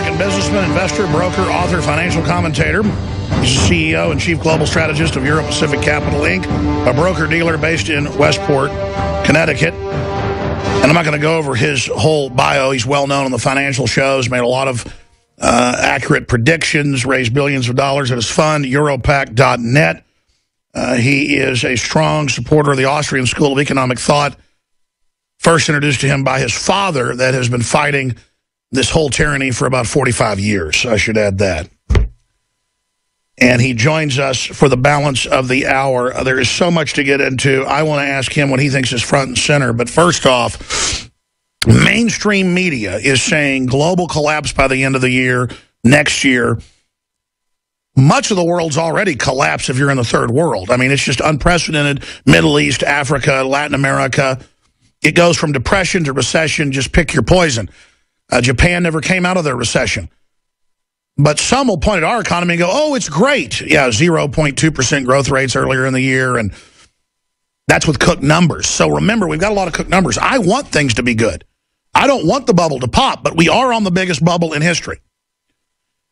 American businessman, investor, broker, author, financial commentator. He's the CEO and Chief Global Strategist of Europe Pacific Capital, Inc., a broker-dealer based in Westport, Connecticut. And I'm not going to go over his whole bio. He's well-known on the financial shows, made a lot of accurate predictions, raised billions of dollars at his fund, Europac.net. He is a strong supporter of the Austrian School of Economic Thought, first introduced to him by his father that has been fighting this whole tyranny for about 45 years. I should add that. And he joins us for the balance of the hour. There is so much to get into. I want to ask him what he thinks is front and center. But first off, mainstream media is saying global collapse by the end of the year, next year. Much of the world's already collapsed if you're in the third world. I mean, it's just unprecedented. Middle East, Africa, Latin America. It goes from depression to recession. Just pick your poison. Japan never came out of their recession. But some will point at our economy and go, oh, it's great. Yeah, 0.2% growth rates earlier in the year, and that's with cooked numbers. So remember, we've got a lot of cooked numbers. I want things to be good. I don't want the bubble to pop, but we are on the biggest bubble in history.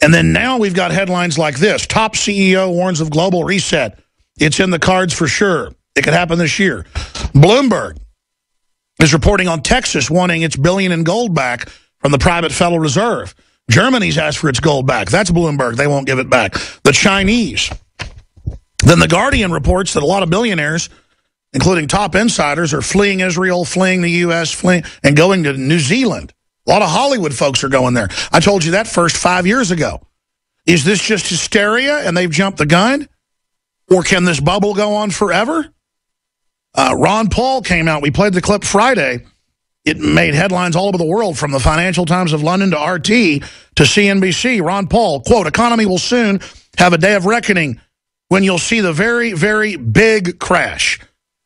And then now we've got headlines like this. Top CEO warns of global reset. It's in the cards for sure. It could happen this year. Bloomberg is reporting on Texas wanting its billion in gold back from the private Federal Reserve. Germany's asked for its gold back. That's Bloomberg. They won't give it back. The Chinese. Then The Guardian reports that a lot of billionaires, including top insiders, are fleeing Israel, fleeing the U.S., fleeing and going to New Zealand. A lot of Hollywood folks are going there. I told you that first 5 years ago. Is this just hysteria and they've jumped the gun? Or can this bubble go on forever? Ron Paul came out. We played the clip Friday. It made headlines all over the world, from the Financial Times of London to RT to CNBC. Ron Paul, quote, economy will soon have a day of reckoning when you'll see the very, very big crash.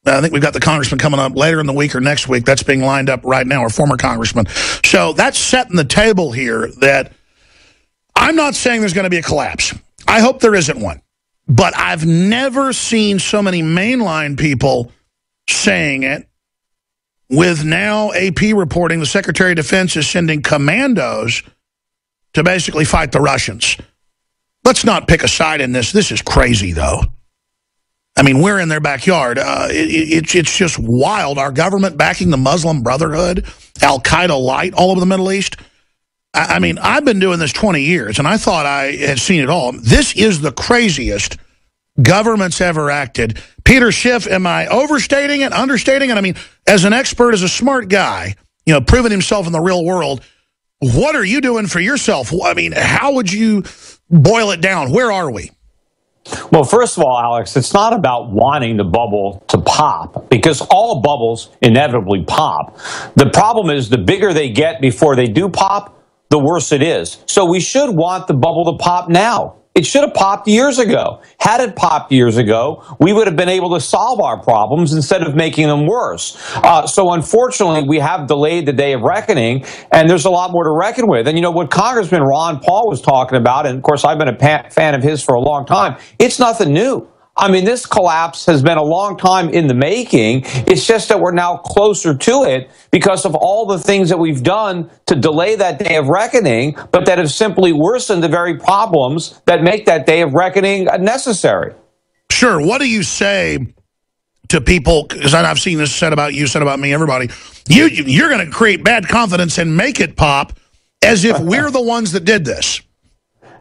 I think we've got the congressman coming up later in the week or next week. That's being lined up right now, our former congressman. So that's setting the table here that I'm not saying there's going to be a collapse. I hope there isn't one. But I've never seen so many mainline people saying it. With now AP reporting the Secretary of Defense is sending commandos to basically fight the Russians. Let's not pick a side in this. This is crazy, though. I mean, we're in their backyard. It's just wild. Our government backing the Muslim Brotherhood, Al-Qaeda light all over the Middle East. I mean, I've been doing this 20 years, and I thought I had seen it all. This is the craziest government's ever acted. Peter Schiff, am I overstating it, understating it? I mean, as an expert, as a smart guy, you know, proving himself in the real world, what are you doing for yourself? I mean, how would you boil it down? Where are we? Well, first of all, Alex, it's not about wanting the bubble to pop, because all bubbles inevitably pop. The problem is the bigger they get before they do pop, the worse it is. So we should want the bubble to pop now. It should have popped years ago. Had it popped years ago, we would have been able to solve our problems instead of making them worse. So unfortunately, we have delayed the day of reckoning, and there's a lot more to reckon with. And you know what Congressman Ron Paul was talking about, and of course I've been a fan of his for a long time, it's nothing new. I mean, this collapse has been a long time in the making. It's just that we're now closer to it because of all the things that we've done to delay that day of reckoning, but that have simply worsened the very problems that make that day of reckoning necessary. Sure. What do you say to people, because I've seen this said about you, said about me, everybody, you're going to create bad confidence and make it pop as if we're the ones that did this?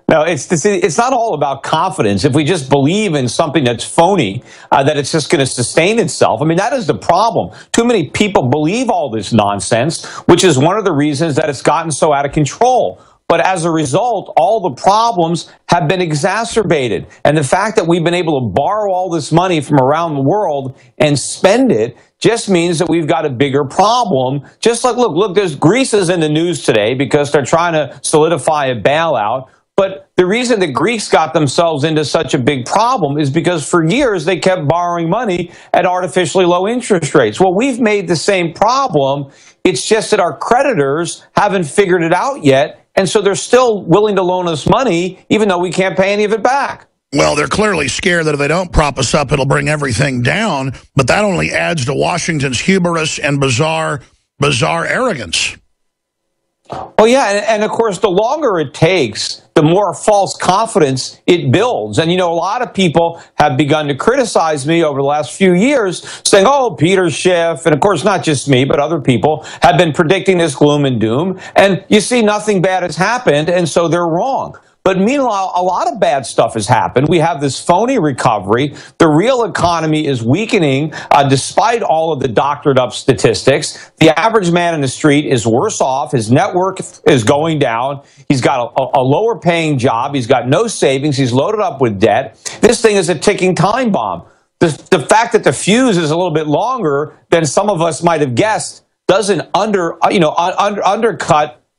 No, it's not all about confidence. If we just believe in something that's phony, that it's just going to sustain itself. I mean, that is the problem. Too many people believe all this nonsense, which is one of the reasons that it's gotten so out of control. But as a result, all the problems have been exacerbated. And the fact that we've been able to borrow all this money from around the world and spend it just means that we've got a bigger problem. Just like, look, there's Greece is in the news today because they're trying to solidify a bailout. But the reason the Greeks got themselves into such a big problem is because for years they kept borrowing money at artificially low interest rates. Well, we've made the same problem. It's just that our creditors haven't figured it out yet. And so they're still willing to loan us money, even though we can't pay any of it back. Well, they're clearly scared that if they don't prop us up, it'll bring everything down. But that only adds to Washington's hubris and bizarre arrogance. Well, yeah, and of course, the longer it takes, the more false confidence it builds. And, a lot of people have begun to criticize me over the last few years, saying, oh, Peter Schiff, and of course, not just me, but other people have been predicting this gloom and doom. And you see, nothing bad has happened, and so they're wrong. But meanwhile, a lot of bad stuff has happened. We have this phony recovery. The real economy is weakening despite all of the doctored up statistics. The average man in the street is worse off. His net worth is going down. He's got a lower paying job. He's got no savings. He's loaded up with debt. This thing is a ticking time bomb. The fact that the fuse is a little bit longer than some of us might have guessed doesn't undercut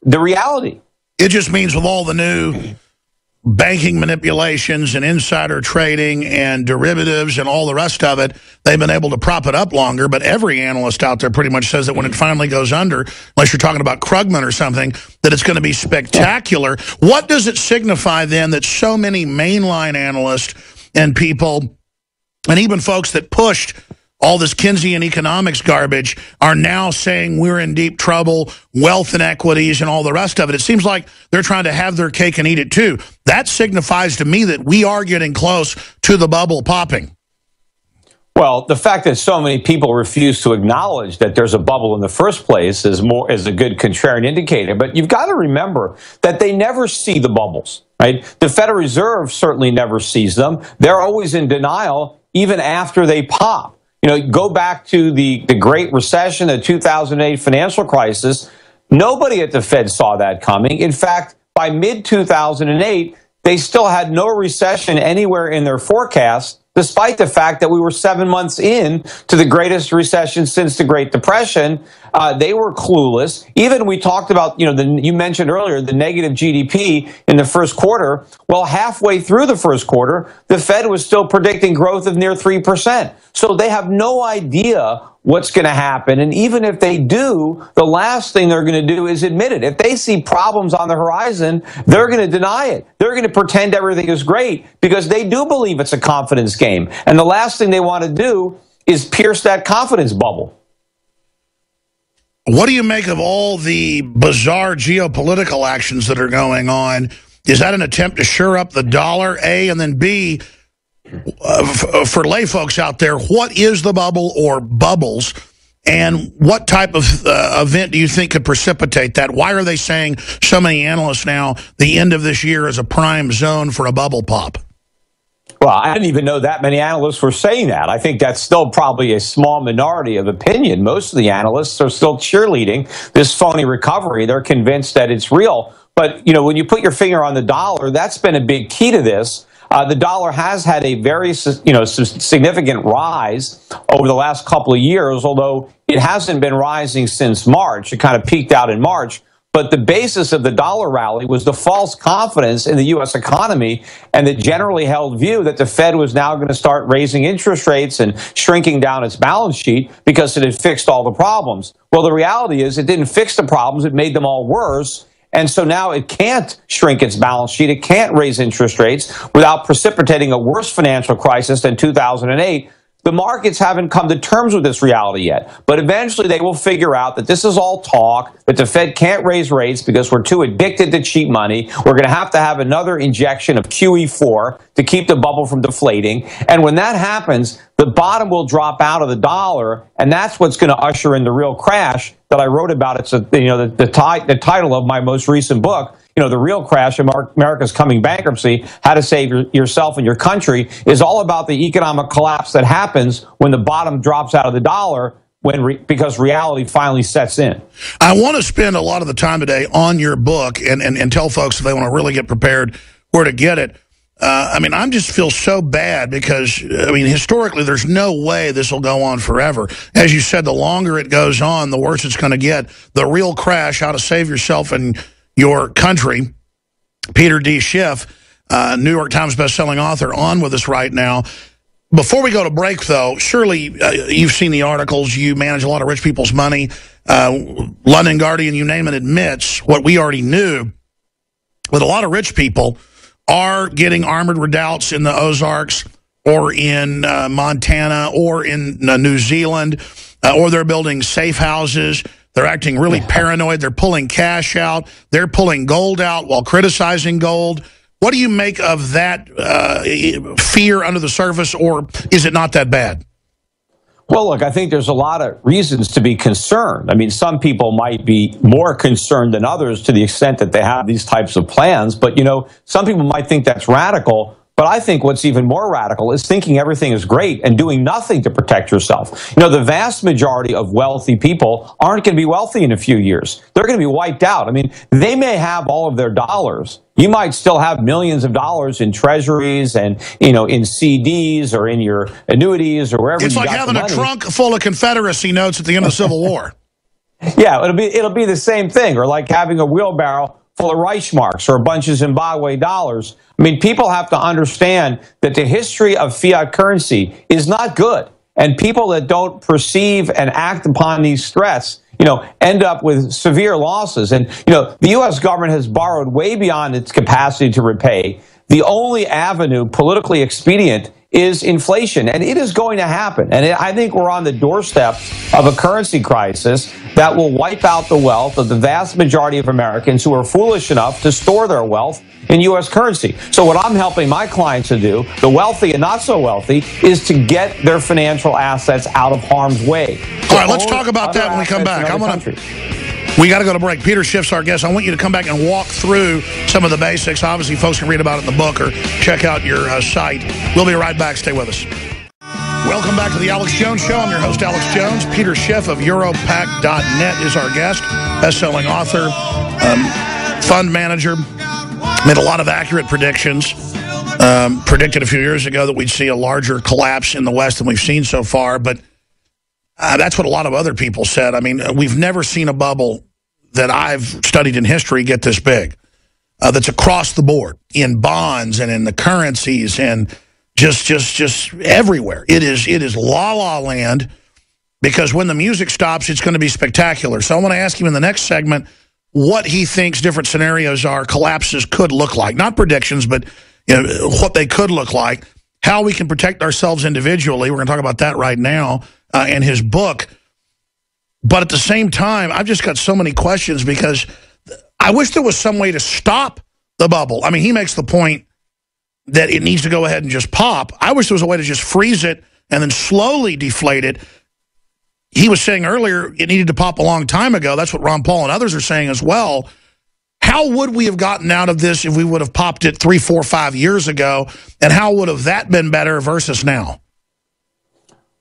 the reality. It just means with all the new banking manipulations and insider trading and derivatives and all the rest of it, they've been able to prop it up longer. But every analyst out there pretty much says that when it finally goes under, unless you're talking about Krugman or something, that it's going to be spectacular. What does it signify then that so many mainline analysts and people, and even folks that pushed all this Keynesian economics garbage, are now saying we're in deep trouble, wealth inequities and all the rest of it? It seems like they're trying to have their cake and eat it too. That signifies to me that we are getting close to the bubble popping. Well, the fact that so many people refuse to acknowledge that there's a bubble in the first place is a good contrarian indicator. But you've got to remember that they never see the bubbles, right? The Federal Reserve certainly never sees them. They're always in denial even after they pop. Go back to the Great Recession, the 2008 financial crisis. Nobody at the Fed saw that coming. In fact, by mid-2008, they still had no recession anywhere in their forecast, despite the fact that we were 7 months in to the greatest recession since the Great Depression. They were clueless. Even we talked about, you mentioned earlier, the negative GDP in the first quarter. Well, halfway through the first quarter, the Fed was still predicting growth of near 3%. So they have no idea what's going to happen. And even if they do, the last thing they're going to do is admit it. If they see problems on the horizon, they're going to deny it. They're going to pretend everything is great because they do believe it's a confidence game. And the last thing they want to do is pierce that confidence bubble. What do you make of all the bizarre geopolitical actions that are going on? Is that an attempt to shore up the dollar, A, and then B, for lay folks out there, what is the bubble or bubbles, and what type of event do you think could precipitate that? Why are they saying, so many analysts now, the end of this year is a prime zone for a bubble pop? Well, I didn't even know that many analysts were saying that. I think that's still probably a small minority of opinion. Most of the analysts are still cheerleading this phony recovery. They're convinced that it's real. But, when you put your finger on the dollar, that's been a big key to this. The dollar has had a very, significant rise over the last couple of years, although it hasn't been rising since March. It kind of peaked out in March. But the basis of the dollar rally was the false confidence in the U.S. economy and the generally held view that the Fed was now going to start raising interest rates and shrinking down its balance sheet because it had fixed all the problems. Well, the reality is it didn't fix the problems. It made them all worse. And so now it can't shrink its balance sheet. It can't raise interest rates without precipitating a worse financial crisis than 2008. The markets haven't come to terms with this reality yet, but eventually they will figure out that this is all talk, that the Fed can't raise rates because we're too addicted to cheap money. We're going to have another injection of QE4 to keep the bubble from deflating. And when that happens, the bottom will drop out of the dollar, and that's what's going to usher in the real crash that I wrote about. It's the title of my most recent book. The real crash, America's coming bankruptcy, how to save yourself and your country, is all about the economic collapse that happens when the bottom drops out of the dollar because reality finally sets in. I want to spend a lot of the time today on your book and tell folks if they want to really get prepared where to get it. I just feel so bad because, historically, there's no way this will go on forever. As you said, the longer it goes on, the worse it's going to get. The real crash, how to save yourself and your country. Peter D. Schiff, New York Times bestselling author, on with us right now. Before we go to break, though, surely you've seen the articles. You manage a lot of rich people's money. London Guardian, you name it, admits what we already knew, that a lot of rich people are getting armored redoubts in the Ozarks or in Montana or in New Zealand, or they're building safe houses. They're acting really paranoid. They're pulling cash out. They're pulling gold out while criticizing gold. What do you make of that fear under the surface, or is it not that bad? Well, look, I think there's a lot of reasons to be concerned. I mean, some people might be more concerned than others to the extent that they have these types of plans. But, you know, some people might think that's radical. But I think what's even more radical is thinking everything is great and doing nothing to protect yourself. You know, the vast majority of wealthy people aren't going to be wealthy in a few years. They're going to be wiped out. I mean, they may have all of their dollars. You might still have millions of dollars in treasuries and, you know, in CDs or in your annuities or wherever. It's like having a trunk full of Confederacy notes at the end of the Civil War. Yeah, it'll be the same thing, or like having a wheelbarrow full of Reichsmarks or a bunch of Zimbabwe dollars. I mean, people have to understand that the history of fiat currency is not good. And people that don't perceive and act upon these threats, you know, end up with severe losses. And, you know, the U.S. government has borrowed way beyond its capacity to repay. The only avenue politically expedient is inflation, and it is going to happen. And I think we're on the doorstep of a currency crisis that will wipe out the wealth of the vast majority of Americans who are foolish enough to store their wealth in U.S. currency. So what I'm helping my clients to do, the wealthy and not so wealthy, is to get their financial assets out of harm's way. All right, let's talk about that when we come back. We got to go to break. Peter Schiff's our guest. I want you to come back and walk through some of the basics. Obviously, folks can read about it in the book or check out your site. We'll be right back. Stay with us. Welcome back to the Alex Jones Show. I'm your host, Alex Jones. Peter Schiff of Europac.net is our guest. Best-selling author, fund manager. Made a lot of accurate predictions. Predicted a few years ago that we'd see a larger collapse in the West than we've seen so far, but that's what a lot of other people said. I mean, we've never seen a bubble that I've studied in history get this big. That's across the board in bonds and in the currencies and just everywhere. It is la-la land, because when the music stops, it's going to be spectacular. So I want to ask him in the next segment what he thinks different scenarios are, collapses could look like. Not predictions, but you know, what they could look like, how we can protect ourselves individually. We're going to talk about that right now in his book. But at the same time, I've just got so many questions, because I wish there was some way to stop the bubble. I mean, he makes the point that it needs to go ahead and just pop. I wish there was a way to just freeze it and then slowly deflate it. He was saying earlier it needed to pop a long time ago. That's what Ron Paul and others are saying as well. How would we have gotten out of this if we would have popped it 3, 4, 5 years ago? And how would have that been better versus now?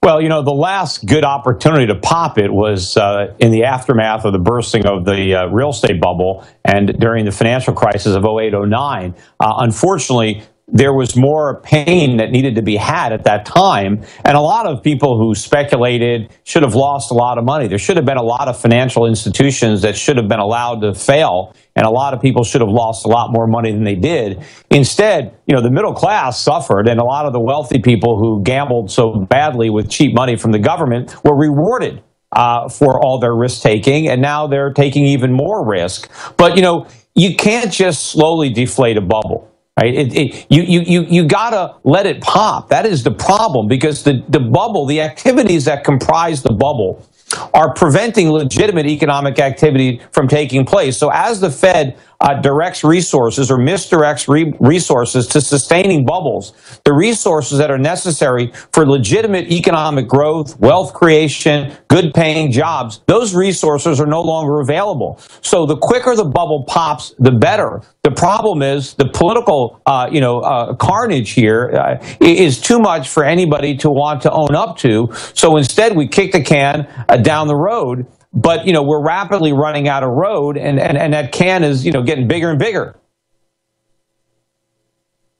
Well, you know, the last good opportunity to pop it was in the aftermath of the bursting of the real estate bubble and during the financial crisis of 08-09. Unfortunately, there was more pain that needed to be had at that time. And a lot of people who speculated should have lost a lot of money. There should have been a lot of financial institutions that should have been allowed to fail. And a lot of people should have lost a lot more money than they did. Instead, you know, the middle class suffered, and a lot of the wealthy people who gambled so badly with cheap money from the government were rewarded for all their risk taking. And now they're taking even more risk. But, you know, you can't just slowly deflate a bubble. Right? You gotta let it pop. That is the problem, because the bubble, the activities that comprise the bubble are preventing legitimate economic activity from taking place. So as the Fed directs resources or misdirects resources to sustaining bubbles, the resources that are necessary for legitimate economic growth, wealth creation, good paying jobs, those resources are no longer available. So the quicker the bubble pops, the better. The problem is the political carnage here is too much for anybody to want to own up to. So instead we kick the can down the road. But, you know, we're rapidly running out of road, and that can is, you know, getting bigger and bigger.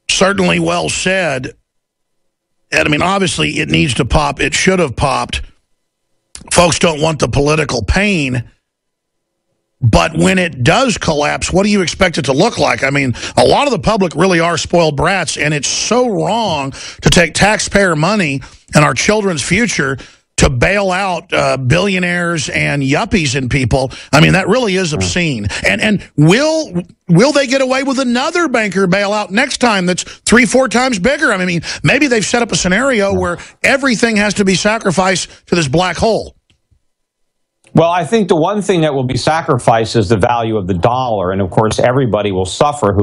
Certainly well said. And I mean, obviously it needs to pop. It should have popped. Folks don't want the political pain. But when it does collapse, what do you expect it to look like? I mean, a lot of the public really are spoiled brats, and it's so wrong to take taxpayer money and our children's future to bail out billionaires and yuppies and people. I mean, that really is obscene. And will they get away with another banker bailout next time that's 3, 4 times bigger? I mean, maybe they've set up a scenario where everything has to be sacrificed to this black hole. Well, I think the one thing that will be sacrificed is the value of the dollar. And of course, everybody will suffer who